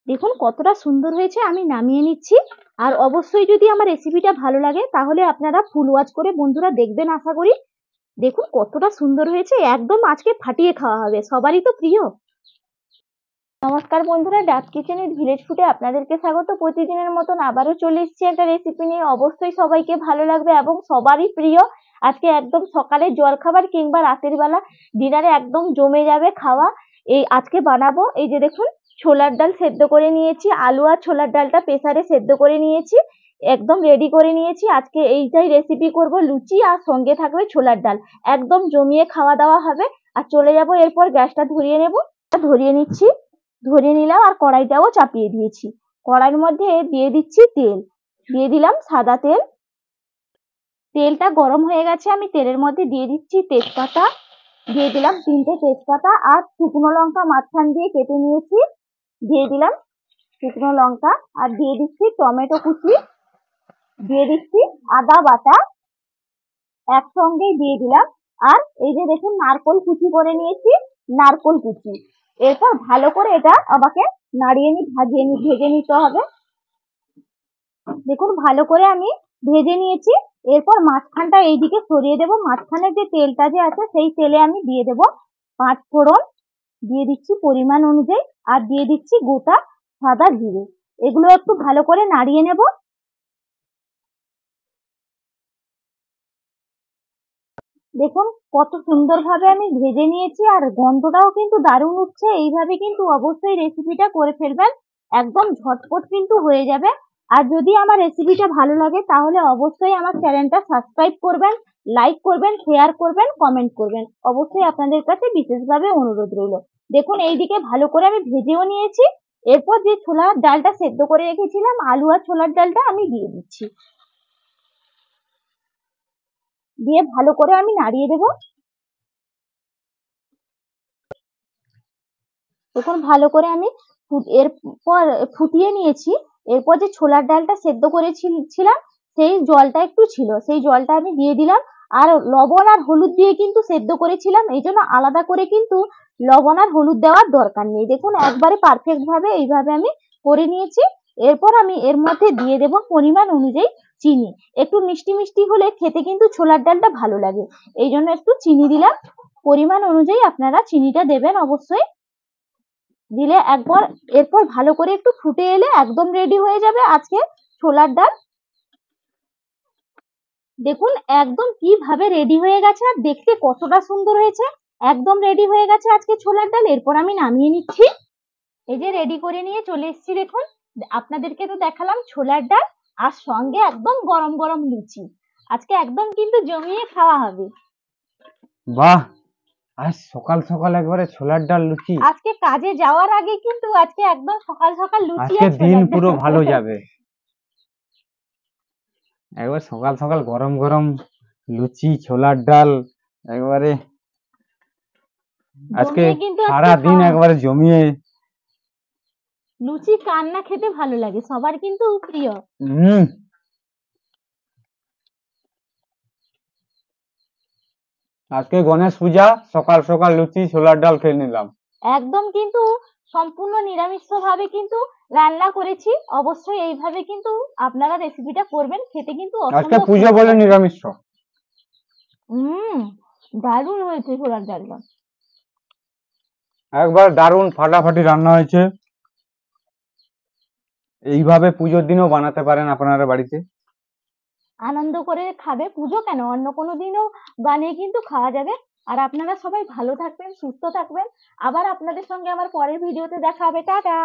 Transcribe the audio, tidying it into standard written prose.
দেখুন কতটা সুন্দর হয়েছে। আমি নামিয়ে নিচ্ছি। আর অবশ্যই যদি আমার রেসিপিটা ভালো লাগে তাহলে আপনারা ফুল ওয়াচ করে বন্ধুরা দেখবেন আশা করি। দেখুন কতটা সুন্দর হয়েছে, একদম আজকে ফাটিয়ে খাওয়া হবে, সবারই তো প্রিয়। নমস্কার বন্ধুরা, ডাচ কিচেনের ভিলেজ ফুডে আপনাদেরকে স্বাগত। প্রতিদিনের মতন আবারও চলে এসেছি একটা রেসিপি নিয়ে। অবশ্যই সবাইকে ভালো লাগবে এবং সবারই প্রিয়। আজকে একদম সকালে জলখাবার কিংবা রাতের বেলা ডিনারে একদম জমে যাবে খাওয়া। এই আজকে বানাবো, এই যে দেখুন ছোলার ডাল সেদ্ধ করে নিয়েছি, আলু আর ছোলার ডালটা প্রেসারে সেদ্ধ করে নিয়েছি, একদম রেডি করে নিয়েছি। আজকে এইটাই রেসিপি করব, লুচি আর সঙ্গে থাকবে ছোলার ডাল। একদম জমিয়ে খাওয়া দাওয়া হবে। আর চলে যাব, এরপর গ্যাসটা ধরিয়ে নেব। ধরিয়ে নিচ্ছি, ধরিয়ে নিলাম আর কড়াইটাও চাপিয়ে দিয়েছি। কড়াইয়ের মধ্যে দিয়ে দিচ্ছি তেল, দিয়ে দিলাম সাদা তেল। তেলটা গরম হয়ে গেছে, আমি তেলের মধ্যে দিয়ে দিচ্ছি তেজপাতা, দিয়ে দিলাম 3টে তেজপাতা আর শুকনো লঙ্কা মাঝখান দিয়ে কেটে নিয়েছি, দিয়ে দিলাম শুকনো লঙ্কা। আর দিয়ে দিচ্ছি টমেটো কুচি, দিয়ে দিচ্ছি আদা বাটা, একসঙ্গেই দিয়ে দিলাম। আর এই যে দেখুন নারকোল কুচি করে নিয়েছি, নারকোল কুচি। এরপর ভালো করে এটা আমাকে নাড়িয়ে ভেজে নিতে হবে। দেখুন ভালো করে আমি ভেজে নিয়েছি। এরপর মাঝখানটা এইদিকে সরিয়ে দেব। মাঝখানে যে তেলটা যে আছে সেই তেলে আমি দিয়ে দেব 5 ফোড়ন, দিয়ে দিচ্ছি পরিমাণ অনুযায়ী, আর দিয়ে দিচ্ছি গোটা সাদা জিরে। এগুলো একটু ভালো করে নাড়িয়ে নেব। দেখুন কত সুন্দরভাবে আমি ভেজে নিয়েছি আর গন্ধটাও কিন্তু দারুণ উঠছে। এইভাবে কিন্তু অবশ্যই রেসিপিটা করে ফেলবেন, একদম ঝটপট কিন্তু হয়ে যাবে। আর যদি আমার রেসিপিটা ভালো লাগে তাহলে অবশ্যই আমার চ্যানেলটা সাবস্ক্রাইব করবেন, লাইক করবেন, শেয়ার করবেন, কমেন্ট করবেন। অবশ্যই আপনাদের কাছে বিশেষভাবে অনুরোধ রইল। দেখুন এইদিকে ভালো করে আমি ভেজেও নিয়েছি। এরপর যে ছোলার ডালটা সেদ্ধ করে রেখেছিলাম, আলু আর ছোলার ডালটা আমি দিয়ে দিচ্ছি, দিয়ে ভালো করে আমি নাড়িয়ে দেব। দেখুন ভালো করে আমি এরপর ফুটিয়ে নিয়েছি। এরপর যে ছোলার ডালটা সেদ্ধ করেছিলাম সেই জলটা একটু ছিল, সেই জলটা আমি দিয়ে দিলাম। আর লবণ আর হলুদ দিয়ে কিন্তু সেদ্ধ করেছিলাম, এই জন্য আলাদা করে কিন্তু লবণ আর হলুদ দেওয়ার দরকার নেই। দেখুন একবারে পারফেক্ট ভাবে এইভাবে আমি করে নিয়েছি। এরপর আমি এর মধ্যে দিয়ে দেব পরিমাণ অনুযায়ী চিনি। একটু মিষ্টি মিষ্টি হলে খেতে কিন্তু ছোলার ডালটা ভালো লাগে, এই জন্য একটু চিনি দিলাম। পরিমাণ অনুযায়ী আপনারা চিনিটা দেবেন অবশ্যই, দিলে একবার এরপর ভালো করে একটু ফুটে এলে একদম রেডি হয়ে যাবে আজকে ছোলার ডাল। দেখুন একদম কিভাবে রেডি হয়ে গেছে আর দেখতে কতটা সুন্দর হয়েছে। একদম রেডি হয়ে গেছে আজকে ছোলার ডাল। এরপর আমি নামিয়ে নিচ্ছি। এই যে রেডি করে নিয়ে চলে এসেছি। দেখুন আপনাদেরকে তো দেখালাম ছোলার ডাল আর সঙ্গে একদম গরম গরম লুচি। আজকে একদম কিন্তু জমিয়ে খাওয়া হবে। বাহ, আজ সকাল সকাল একবারে ছোলার ডাল লুচি। আজকে কাজে যাওয়ার আগে কিন্তু আজকে একদম সকাল সকাল লুচি আজকে আর দিন ছোলার পুরো ডাল। ভালো যাবে। একবার সকাল সকাল গরম গরম লুচি ছোলার ডাল একবারে আজকে জমিয়ে কিন্তু সারা আজকে দিন খাওয়া হবে। একবারে জমিয়ে। লুচি কার না খেতে ভালো লাগে, সবার কিন্তু প্রিয়। হম আজকে গণেশ পূজা, সকাল সকাল লুচি ছোলার ডাল খেয়ে নিলাম। একদম কিন্তু সম্পূর্ণ নিরামিষ ভাবে কিন্তু রান্না করেছি। অবশ্যই এইভাবে কিন্তু আপনারা রেসিপিটা করবেন, খেতে কিন্তু আজকে অসম্ভব পুজো সুন্দর বলে লাগে। নিরামিষ। দারুণ হয়েছে ছোলার ডালটা। একবার দারুণ ফাটাফাটি রান্না হয়েছে। এইভাবে পুজোর দিনও বানাতে পারেন আপনারা বাড়িতে, আনন্দ করে খাবে। পুজো কেন, অন্য কোনো দিনও বানিয়ে কিন্তু খাওয়া যাবে। আর আপনারা সবাই ভালো থাকবেন, সুস্থ থাকবেন। আবার আপনাদের সঙ্গে আমার পরের ভিডিওতে দেখা হবে। টাটা।